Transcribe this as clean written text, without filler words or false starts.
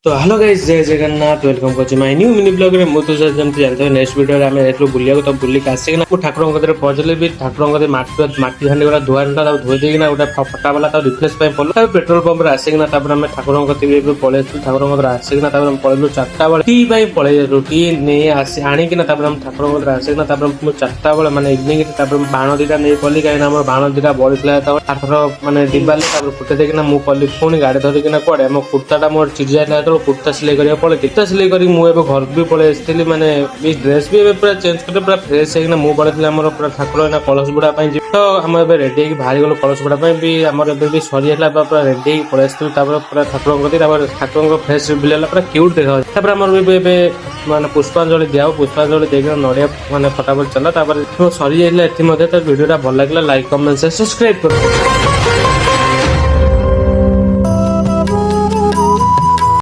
तो hello guys जय Jagannath welcome करछि माय न्यू मिनी ब्लॉग रे मु तो जमति जानते नेक्स्ट वीडियो रे हमें एतलो बुलिया तो बुली का आसी ना ठाकुर कदरे पहुंचले भी ठाकुर कदे माटी हांडी वाला धुआ ना धोई देना गोटे फटा वाला रिफ्रेश पड़े पेट्रोल पंप आसिकना हमें ठाकुर कदे पलि ठाकुर कदर आसिकना पलू 4टा बेले टी पलि टी नहीं आसी आणिकिना हम ठाकुर कदर आसिकना 4टा बेले माने इवनिंग बाण दीटा नहीं पलि कहीं बाण दीटा बढ़ी आठर माने दिवाली फुटे देखना मुझे पलि पुणी गाड़ी धरिकिना कड़े मो कुर्ताटा मोर चिड़ी जाए कुर्ता सिलाई करा पड़े कुर्ता सिलाई करी मुझे घर भी पलि आसती माने ड्रेस भी पूरा चेंज कर पूरा फ्रेश होना मुझे पड़े आम पूरा ठाकुर कलश बुड़ा तो आम ए रेडी बाहरी गलु कलश बुड़ा भी आम भी सरी पूरा रेडी पलि आसलु पूरा ठाकुर ठाकुर फेस रिविल है पूरा क्यूट देखा आम भी माने पुष्पांजलि दिया पुष्पांजलि देकर नड़िया माने फटाफट चला सरी जाइए भिडियोटा भल लगे लाइक कमेंट सब्सक्राइब कर।